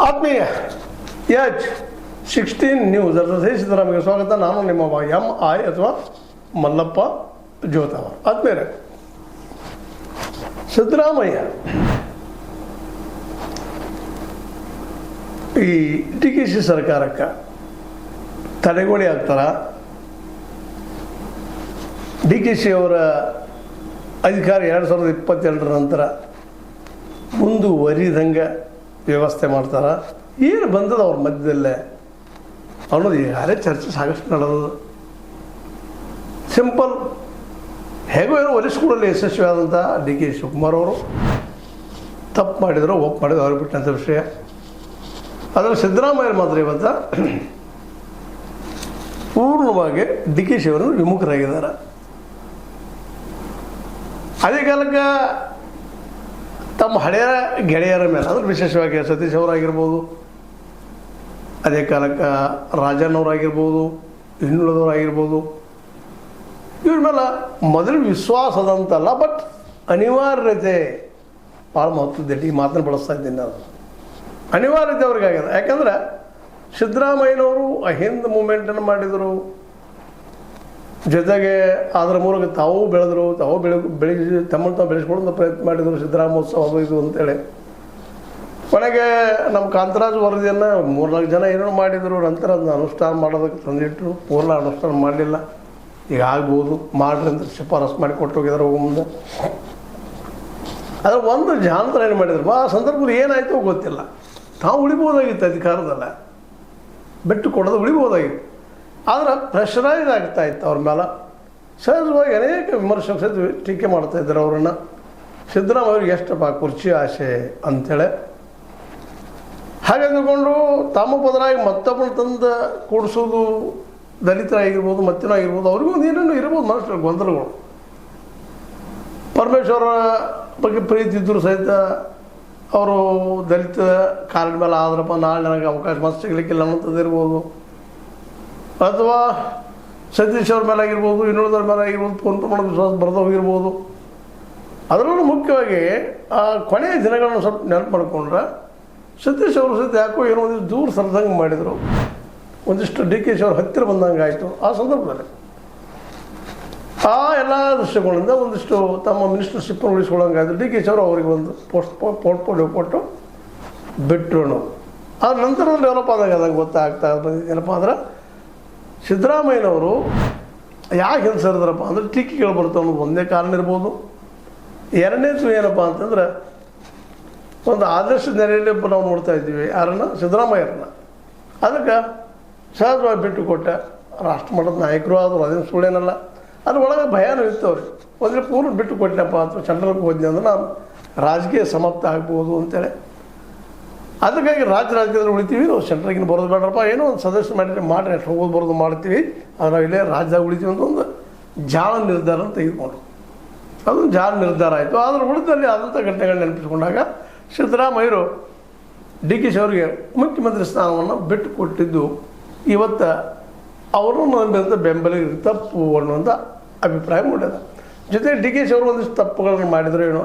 ಆತ್ಮೀಯ H16 news ಅದರ ಸಿದ್ದರಾಮಯ್ಯ ಸ್ವಾಗತ. ನಾನು ನಿಮ್ಮ MI ಅಥವಾ ಮಲ್ಲಪ್ಪ ಜೋತವ. ಆದ್ಮೇಲೆ ಸಿದ್ದರಾಮಯ್ಯ ಈ DKC ಸರ್ಕಾರಕ್ಕೆ ತಡೆಗೋಡೆ ಆಗ್ತಾರ. DKC ಅವರ ಅಧಿಕಾರ 2022 ನಂತರ ಮುಂದುವರಿದಂಗೆ ವ್ಯವಸ್ಥೆ ಮಾಡ್ತಾರೆ. ಏನು ಬಂದದ ಅವ್ರ ಮಧ್ಯದಲ್ಲೇ ಅನ್ನೋದು ಯಾರೇ ಚರ್ಚೆ ಸಾಕಷ್ಟು ನಡೆದದು. ಸಿಂಪಲ್ ಹೇಗೋ ಏನೋ ಒಲಿಸ್ಕೊಳ್ಳಲು ಯಶಸ್ವಿ ಆದಂಥ DK ಶಿವಕುಮಾರ್ ಅವರು ತಪ್ಪು ಮಾಡಿದ್ರು, ಒಪ್ಪು ಮಾಡಿದ್ರು, ಅವ್ರಿಗೆ ಬಿಟ್ಟಂಥ ವಿಷಯ. ಆದರೆ ಸಿದ್ದರಾಮಯ್ಯ ಮಾತ್ರ ಇವತ್ತು ಪೂರ್ಣವಾಗಿ DKC ಅವರನ್ನು ವಿಮುಖರಾಗಿದ್ದಾರೆ. ಅದೇ ಕಾಲಕ್ಕೆ ತಮ್ಮ ಹಳೆಯ ಗೆಳೆಯರ ಮೇಲೆ ಅಂದ್ರೆ ವಿಶೇಷವಾಗಿ ಸತೀಶ್ ಅವರಾಗಿರ್ಬೋದು, ಅದೇ ಕಾಲಕ್ಕೆ ರಾಜನ್ ಅವರಾಗಿರ್ಬೋದು, ಇನ್ನುಳಿದವರಾಗಿರ್ಬೋದು, ಇವ್ರ ಮೇಲೆ ಮೊದಲು ವಿಶ್ವಾಸದಂತಲ್ಲ, ಬಟ್ ಅನಿವಾರ್ಯತೆ ಭಾಳ ಮಹತ್ವದಲ್ಲಿ ಈ ಮಾತನ್ನು ಬಳಸ್ತಾ ಇದ್ದೀನಿ ನಾನು. ಅನಿವಾರ್ಯತೆ ಅವ್ರಿಗಾಗ್ಯದ. ಯಾಕಂದ್ರೆ ಸಿದ್ದರಾಮಯ್ಯನವರು ಅಹಿಂದ ಮೂಮೆಂಟನ್ನು ಮಾಡಿದರು, ಜೊತೆಗೆ ಅದರ ಮೂಲಕ ತಾವು ಬೆಳೆದರು, ತಾವು ತಮ್ಮನ್ನು ತಾವು ಬೆಳೆಸ್ಕೊಳ್ಳೋ ಪ್ರಯತ್ನ ಮಾಡಿದರು. ಸಿದ್ದರಾಮೋತ್ಸವ ಅದು ಇದು ಅಂತೇಳಿ ಕೊನೆಗೆ ನಮ್ಮ ಕಾಂತರಾಜ್ ವರದಿಯನ್ನು 3-4 ಜನ ಏನೇನೋ ಮಾಡಿದರು. ನಂತರ ಅದನ್ನ ಅನುಷ್ಠಾನ ಮಾಡೋದಕ್ಕೆ ತಂದಿಟ್ಟರು, ಪೂರ್ಣ ಅನುಷ್ಠಾನ ಮಾಡಲಿಲ್ಲ. ಈಗ ಆಗ್ಬೋದು ಮಾಡ್ರಿ ಅಂತ ಶಿಫಾರಸು ಮಾಡಿ ಕೊಟ್ಟು ಹೋಗಿದ್ದಾರೆ ಹೋಗೋ ಮುಂದೆ. ಆದರೆ ಒಂದು ಜಾನತರ ಏನು ಮಾಡಿದ್ರು, ಆ ಸಂದರ್ಭದಲ್ಲಿ ಏನಾಯಿತು ಗೊತ್ತಿಲ್ಲ. ತಾವು ಉಳಿಬೋದಾಗಿತ್ತು, ಅಧಿಕಾರದಲ್ಲ ಬಿಟ್ಟು ಕೊಡೋದು ಉಳಿಬೋದಾಗಿತ್ತು. ಆದರೆ ಪ್ರೆಷರೈಸ್ ಆಗ್ತಾ ಇತ್ತು ಅವ್ರ ಮೇಲೆ. ಸಹಜವಾಗಿ ಅನೇಕ ವಿಮರ್ಶಕರು ಸಹಿತ ಟೀಕೆ ಮಾಡ್ತಾಯಿದ್ದಾರೆ ಅವರನ್ನು. ಸಿದ್ದರಾಮಯ್ಯವ್ರಿಗೆ ಎಷ್ಟಪ್ಪ ಕುರ್ಚಿ ಆಸೆ ಅಂಥೇಳಿ ಹಾಗೆ ಅಂದುಕೊಂಡು ತಮ್ಮ ಬದಲಾಗಿ ಮತ್ತೊಬ್ಬರು ತಂದು ಕೂಡಿಸೋದು, ದಲಿತರಾಗಿರ್ಬೋದು, ಮತ್ತಿನಾಗಿರ್ಬೋದು, ಅವ್ರಿಗೂ ಒಂದು ಏನೇನು ಇರ್ಬೋದು ಮನುಷ್ಯರ ಗೊಂದಲಗಳು. ಪರಮೇಶ್ವರ ಬಗ್ಗೆ ಪ್ರೀತಿ ಇದ್ದರೂ ಸಹಿತ ಅವರು ದಲಿತ ಕಾರಣ ಮೇಲೆ ಆದ್ರಪ್ಪ ನಾಳೆ ನನಗೆ ಅವಕಾಶ ಮಸ್ತ್ ಸಿಗಲಿಕ್ಕಿಲ್ಲ ಅನ್ನೋಂಥದ್ದು ಇರ್ಬೋದು, ಅಥವಾ ಸತೀಶ್ ಅವ್ರ ಮೇಲೆ ಆಗಿರ್ಬೋದು, ಇನ್ನುಳಿದವ್ರ ಮೇಲೆ ಆಗಿರ್ಬೋದು, ಪೂರ್ಣ ಪ್ರಮಾಣದ ವಿಶ್ವಾಸ ಬರೆದು ಹೋಗಿರ್ಬೋದು. ಅದರಲ್ಲೂ ಮುಖ್ಯವಾಗಿ ಆ ಕೊನೆಯ ದಿನಗಳನ್ನು ಸ್ವಲ್ಪ ನೆನಪು ಮಾಡಿಕೊಂಡ್ರೆ ಸತೀಶ್ ಅವರು ಸಹಿತ ಯಾಕೋ ಏನೋ ಒಂದಿಷ್ಟು ದೂರ ಸರಿದಂಗೆ ಮಾಡಿದರು, ಒಂದಿಷ್ಟು DKC ಅವ್ರ ಹತ್ತಿರ ಬಂದಂಗೆ ಆಯಿತು. ಆ ಸಂದರ್ಭದಲ್ಲಿ ಆ ಎಲ್ಲ ದೃಷ್ಟಿಗಳಿಂದ ಒಂದಿಷ್ಟು ತಮ್ಮ ಮಿನಿಸ್ಟರ್ಶಿಪ್ಪನ್ನು ಉಳಿಸ್ಕೊಳ್ಳೋಂಗೆ ಆಯಿತು. DKC ಅವರು ಅವರಿಗೆ ಒಂದು ಪೋರ್ಟ್ಫೋಲಿಯೋ ಕೊಟ್ಟು ಬಿಟ್ಟರು. ಆ ನಂತರ ಡೆವಲಪ್ ಆದಾಗ ಅದಂಗೆ ಗೊತ್ತಾಗ್ತಾ ಬಂದಿದ್ದೇನಪ್ಪ ಅಂದ್ರೆ ಸಿದ್ದರಾಮಯ್ಯನವರು ಯಾಕೆ ಹಿಂಸರಿದ್ರಪ್ಪ ಅಂದರೆ ಟೀಕೆಗಳು ಬರ್ತಾವೆ ಅನ್ನೋದು ಒಂದೇ ಕಾರಣ ಇರ್ಬೋದು. ಎರಡನೇದು ಏನಪ್ಪ ಅಂತಂದ್ರೆ ಒಂದು ಆದರ್ಶ ನೆಲೆಯಲ್ಲಿ ನಾವು ನೋಡ್ತಾ ಇದ್ದೀವಿ ಯಾರನ್ನ, ಸಿದ್ದರಾಮಯ್ಯರನ್ನ. ಅದಕ್ಕೆ ಸಹಜವಾಗಿ ಬಿಟ್ಟು ಕೊಟ್ಟ ರಾಷ್ಟ್ರಮಟ್ಟದ ನಾಯಕರು ಆದರು, ಅದೇನು ಸುಳ್ಳೇನಲ್ಲ. ಅದ್ರ ಒಳಗೆ ಭಯನೂ ಇತ್ತು ಅವ್ರಿಗೆ. ಒಂದರೆ ಪೂರ್ಣ ಬಿಟ್ಟು ಕೊಟ್ಟನಪ್ಪ ಅಥವಾ ಸೆಂಟ್ರಲ್ಗೆ ಹೋದ್ನಿ ಅಂದ್ರೆ ನಾನು ರಾಜಕೀಯ ಸಮಾಪ್ತ ಆಗ್ಬೋದು ಅಂತೇಳಿ. ಅದಕ್ಕಾಗಿ ರಾಜ್ಯದಲ್ಲಿ ಉಳಿತೀವಿ, ನಾವು ಸೆಂಟ್ರಾಗಿನ ಬರೋದು ಬೇಡ್ರಪ್ಪ, ಏನೋ ಒಂದು ಸದಸ್ಯ ಮಾಡಿದ್ರೆ ಎಷ್ಟು ಹೋಗೋದು ಬರೋದು ಮಾಡ್ತೀವಿ, ಅದು ನಾವು ಇಲ್ಲೇ ರಾಜ್ಯದಾಗ ಉಳಿತೀವಿ ಅಂತ ಒಂದು ಜಾಳ ನಿರ್ಧಾರ ತೆಗೆದುಕೊಂಡ್ರು. ಅದೊಂದು ಜಾಳ ನಿರ್ಧಾರ ಆಯಿತು. ಆದರೆ ಉಳಿದಲ್ಲಿ ಆದಂಥ ಘಟನೆಗಳನ್ನ ನೆನಪಿಸ್ಕೊಂಡಾಗ ಸಿದ್ದರಾಮಯ್ಯರು DKC ಅವರಿಗೆ ಮುಖ್ಯಮಂತ್ರಿ ಸ್ಥಾನವನ್ನು ಬಿಟ್ಟು ಕೊಟ್ಟಿದ್ದು ಇವತ್ತು ಅವರನ್ನು ನಂಬಿದಂಥ ಬೆಂಬಲ ತಪ್ಪು ಅನ್ನುವಂಥ ಅಭಿಪ್ರಾಯ ಮೂಡಿದೆ. ಜೊತೆಗೆ DKC ಅವರು ಒಂದಿಷ್ಟು ತಪ್ಪುಗಳನ್ನು ಮಾಡಿದ್ರು ಏನೋ.